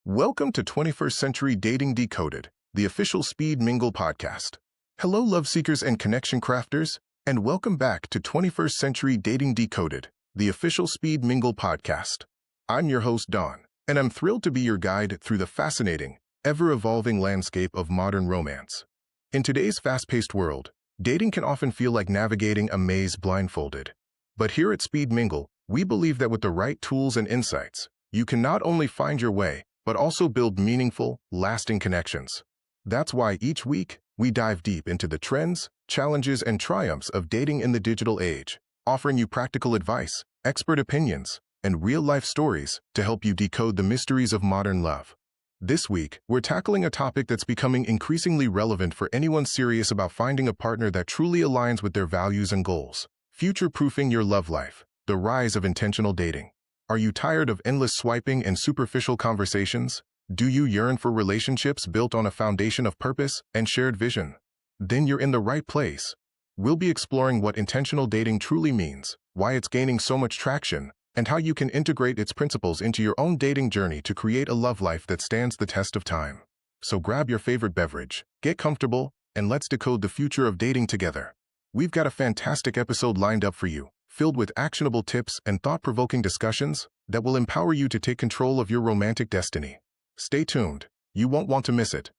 Welcome to 21st Century Dating Decoded, the official Speed Mingle Podcast. Hello, love seekers and connection crafters, and welcome back to 21st Century Dating Decoded, the official Speed Mingle Podcast. I'm your host, Don, and I'm thrilled to be your guide through the fascinating, ever-evolving landscape of modern romance. In today's fast-paced world, dating can often feel like navigating a maze blindfolded. But here at Speed Mingle, we believe that with the right tools and insights, you can not only find your way, but also build meaningful, lasting connections. That's why each week, we dive deep into the trends, challenges, and triumphs of dating in the digital age, offering you practical advice, expert opinions, and real-life stories to help you decode the mysteries of modern love. This week, we're tackling a topic that's becoming increasingly relevant for anyone serious about finding a partner that truly aligns with their values and goals. Future-proofing your love life, the rise of intentional dating. Are you tired of endless swiping and superficial conversations? Do you yearn for relationships built on a foundation of purpose and shared vision? Then you're in the right place. We'll be exploring what intentional dating truly means, why it's gaining so much traction, and how you can integrate its principles into your own dating journey to create a love life that stands the test of time. So grab your favorite beverage, get comfortable, and let's decode the future of dating together. We've got a fantastic episode lined up for you, filled with actionable tips and thought-provoking discussions that will empower you to take control of your romantic destiny. Stay tuned. You won't want to miss it.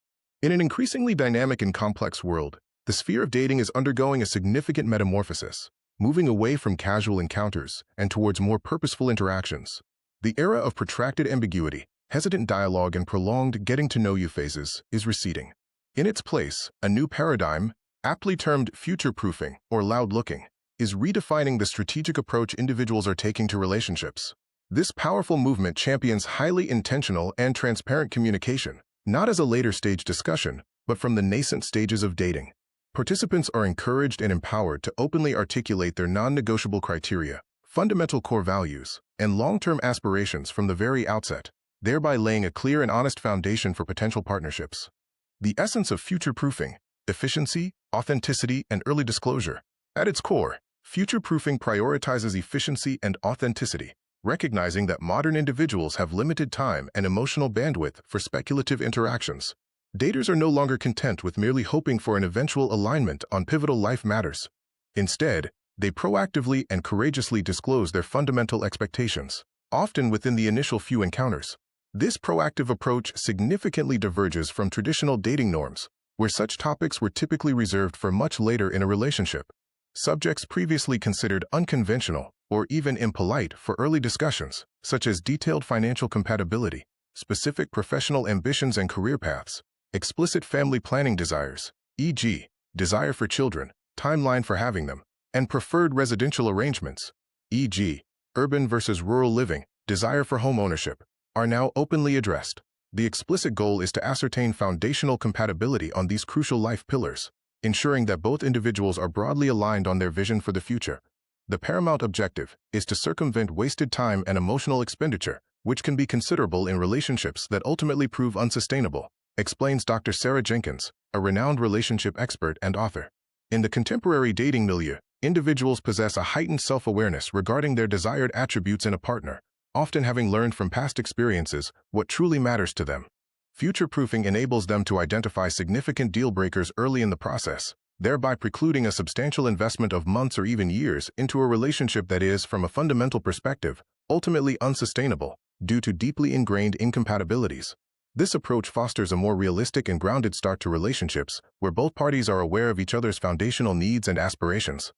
In an increasingly dynamic and complex world, the sphere of dating is undergoing a significant metamorphosis, moving away from casual encounters and towards more purposeful interactions. The era of protracted ambiguity, hesitant dialogue, and prolonged getting-to-know-you phases is receding. In its place, a new paradigm, aptly termed future-proofing or loud-looking, is redefining the strategic approach individuals are taking to relationships. This powerful movement champions highly intentional and transparent communication, not as a later-stage discussion, but from the nascent stages of dating. Participants are encouraged and empowered to openly articulate their non-negotiable criteria, fundamental core values, and long-term aspirations from the very outset, thereby laying a clear and honest foundation for potential partnerships. The essence of future-proofing: efficiency, authenticity, and early disclosure. At its core, future-proofing prioritizes efficiency and authenticity, recognizing that modern individuals have limited time and emotional bandwidth for speculative interactions. Daters are no longer content with merely hoping for an eventual alignment on pivotal life matters. Instead, they proactively and courageously disclose their fundamental expectations, often within the initial few encounters. This proactive approach significantly diverges from traditional dating norms, where such topics were typically reserved for much later in a relationship. Subjects previously considered unconventional or even impolite for early discussions, such as detailed financial compatibility, specific professional ambitions and career paths, explicit family planning desires, e.g., desire for children, timeline for having them, and preferred residential arrangements, e.g., urban versus rural living, desire for home ownership, are now openly addressed. The explicit goal is to ascertain foundational compatibility on these crucial life pillars, ensuring that both individuals are broadly aligned on their vision for the future. The paramount objective is to circumvent wasted time and emotional expenditure, which can be considerable in relationships that ultimately prove unsustainable, explains Dr. Sarah Jenkins, a renowned relationship expert and author. In the contemporary dating milieu, individuals possess a heightened self-awareness regarding their desired attributes in a partner, often having learned from past experiences what truly matters to them. Future-proofing enables them to identify significant deal-breakers early in the process, thereby precluding a substantial investment of months or even years into a relationship that is, from a fundamental perspective, ultimately unsustainable due to deeply ingrained incompatibilities. This approach fosters a more realistic and grounded start to relationships, where both parties are aware of each other's foundational needs and aspirations.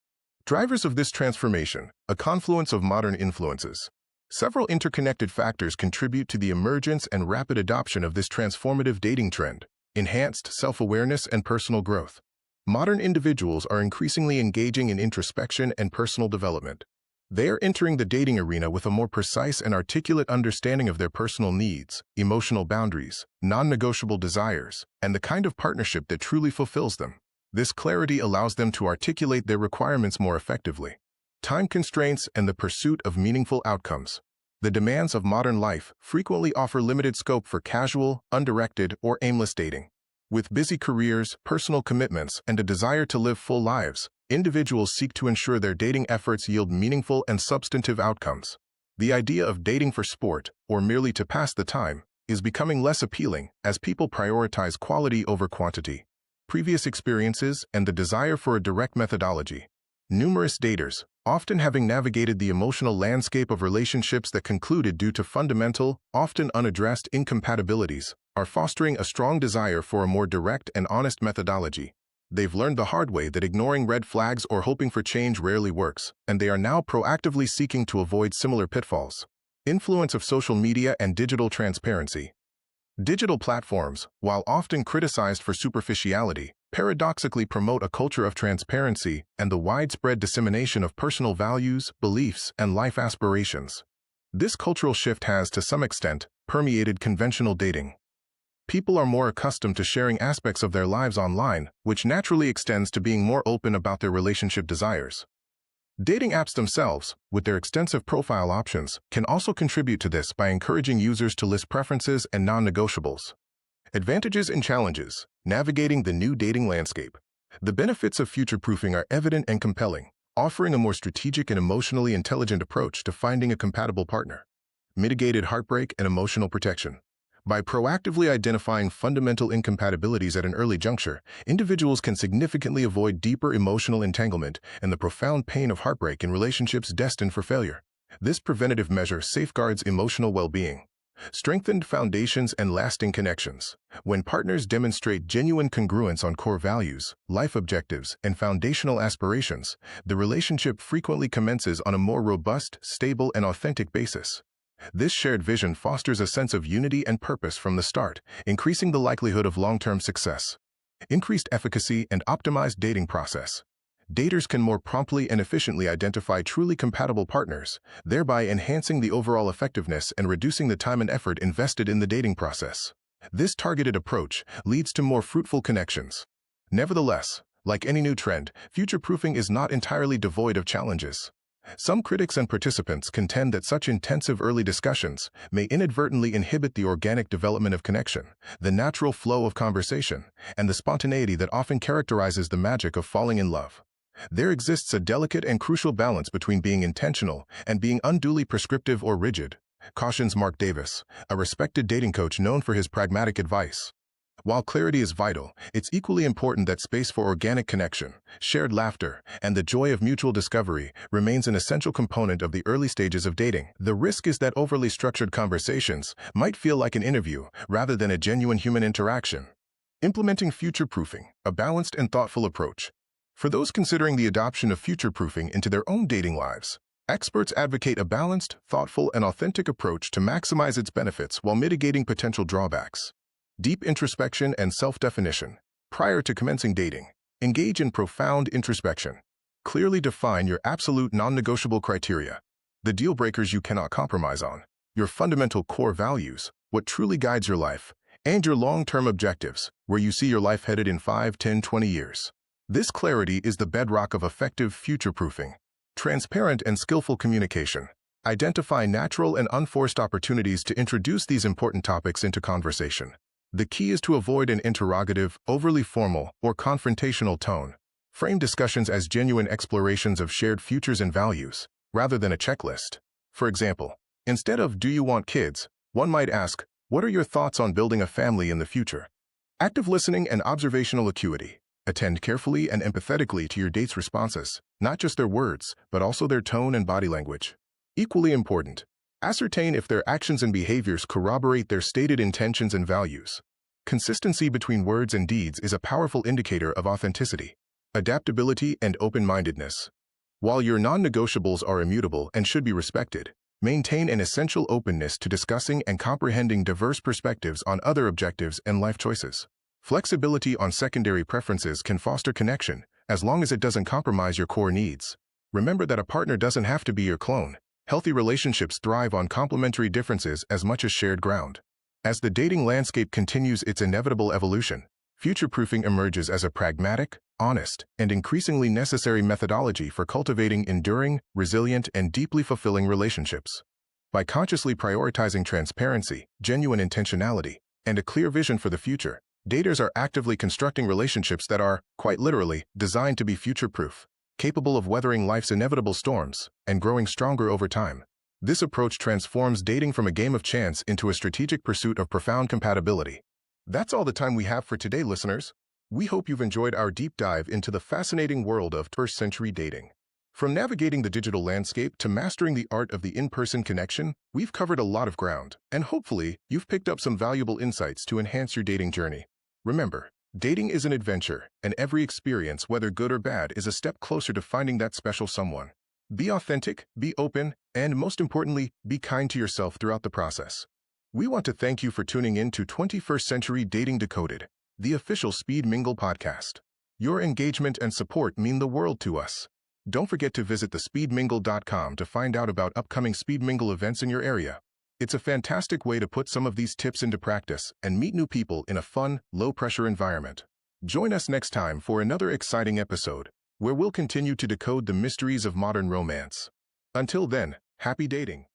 Drivers of this transformation: a confluence of modern influences. Several interconnected factors contribute to the emergence and rapid adoption of this transformative dating trend: enhanced self-awareness and personal growth. Modern individuals are increasingly engaging in introspection and personal development. They are entering the dating arena with a more precise and articulate understanding of their personal needs, emotional boundaries, non-negotiable desires, and the kind of partnership that truly fulfills them. This clarity allows them to articulate their requirements more effectively. Time constraints and the pursuit of meaningful outcomes. The demands of modern life frequently offer limited scope for casual, undirected, or aimless dating. With busy careers, personal commitments, and a desire to live full lives, individuals seek to ensure their dating efforts yield meaningful and substantive outcomes. The idea of dating for sport, or merely to pass the time, is becoming less appealing as people prioritize quality over quantity, previous experiences, and the desire for a direct methodology. Numerous daters, often having navigated the emotional landscape of relationships that concluded due to fundamental, often unaddressed incompatibilities, are fostering a strong desire for a more direct and honest methodology. They've learned the hard way that ignoring red flags or hoping for change rarely works, and they are now proactively seeking to avoid similar pitfalls. Influence of social media and digital transparency. Digital platforms, while often criticized for superficiality, paradoxically promote a culture of transparency and the widespread dissemination of personal values, beliefs, and life aspirations. This cultural shift has, to some extent, permeated conventional dating. People are more accustomed to sharing aspects of their lives online, which naturally extends to being more open about their relationship desires. Dating apps themselves, with their extensive profile options, can also contribute to this by encouraging users to list preferences and non-negotiables. Advantages and challenges. Navigating the new dating landscape. The benefits of future-proofing are evident and compelling, offering a more strategic and emotionally intelligent approach to finding a compatible partner. Mitigated heartbreak and emotional protection. By proactively identifying fundamental incompatibilities at an early juncture, individuals can significantly avoid deeper emotional entanglement and the profound pain of heartbreak in relationships destined for failure. This preventative measure safeguards emotional well-being. Strengthened foundations and lasting connections. When partners demonstrate genuine congruence on core values, life objectives, and foundational aspirations, the relationship frequently commences on a more robust, stable, and authentic basis. This shared vision fosters a sense of unity and purpose from the start, increasing the likelihood of long-term success. Increased efficacy and optimized dating process. Daters can more promptly and efficiently identify truly compatible partners, thereby enhancing the overall effectiveness and reducing the time and effort invested in the dating process. This targeted approach leads to more fruitful connections. Nevertheless, like any new trend, future-proofing is not entirely devoid of challenges. Some critics and participants contend that such intensive early discussions may inadvertently inhibit the organic development of connection, the natural flow of conversation, and the spontaneity that often characterizes the magic of falling in love. There exists a delicate and crucial balance between being intentional and being unduly prescriptive or rigid, cautions Mark Davis, a respected dating coach known for his pragmatic advice. While clarity is vital, it's equally important that space for organic connection, shared laughter, and the joy of mutual discovery remains an essential component of the early stages of dating. The risk is that overly structured conversations might feel like an interview rather than a genuine human interaction. Implementing future-proofing, a balanced and thoughtful approach. For those considering the adoption of future-proofing into their own dating lives, experts advocate a balanced, thoughtful, and authentic approach to maximize its benefits while mitigating potential drawbacks. Deep introspection and self-definition. Prior to commencing dating, engage in profound introspection. Clearly define your absolute non-negotiable criteria, the deal breakers you cannot compromise on, your fundamental core values, what truly guides your life, and your long-term objectives, where you see your life headed in 5, 10, 20 years. This clarity is the bedrock of effective future-proofing. Transparent and skillful communication. Identify natural and unforced opportunities to introduce these important topics into conversation. The key is to avoid an interrogative, overly formal, or confrontational tone. Frame discussions as genuine explorations of shared futures and values, rather than a checklist. For example, instead of "Do you want kids?" one might ask, "What are your thoughts on building a family in the future?" Active listening and observational acuity. Attend carefully and empathetically to your date's responses, not just their words, but also their tone and body language. Equally important, ascertain if their actions and behaviors corroborate their stated intentions and values. Consistency between words and deeds is a powerful indicator of authenticity. Adaptability and open-mindedness. While your non-negotiables are immutable and should be respected, maintain an essential openness to discussing and comprehending diverse perspectives on other objectives and life choices. Flexibility on secondary preferences can foster connection, as long as it doesn't compromise your core needs. Remember that a partner doesn't have to be your clone. Healthy relationships thrive on complementary differences as much as shared ground. As the dating landscape continues its inevitable evolution, future-proofing emerges as a pragmatic, honest, and increasingly necessary methodology for cultivating enduring, resilient, and deeply fulfilling relationships. By consciously prioritizing transparency, genuine intentionality, and a clear vision for the future, daters are actively constructing relationships that are, quite literally, designed to be future-proof, capable of weathering life's inevitable storms and growing stronger over time. This approach transforms dating from a game of chance into a strategic pursuit of profound compatibility. That's all the time we have for today, listeners. We hope you've enjoyed our deep dive into the fascinating world of first-century dating. From navigating the digital landscape to mastering the art of the in-person connection, we've covered a lot of ground, and hopefully, you've picked up some valuable insights to enhance your dating journey. Remember, dating is an adventure, and every experience, whether good or bad, is a step closer to finding that special someone. Be authentic, be open, and most importantly, be kind to yourself throughout the process. We want to thank you for tuning in to 21st Century Dating Decoded, the official Speed Mingle podcast. Your engagement and support mean the world to us. Don't forget to visit thespeedmingle.com to find out about upcoming Speed Mingle events in your area. It's a fantastic way to put some of these tips into practice and meet new people in a fun, low-pressure environment. Join us next time for another exciting episode, where we'll continue to decode the mysteries of modern romance. Until then, happy dating.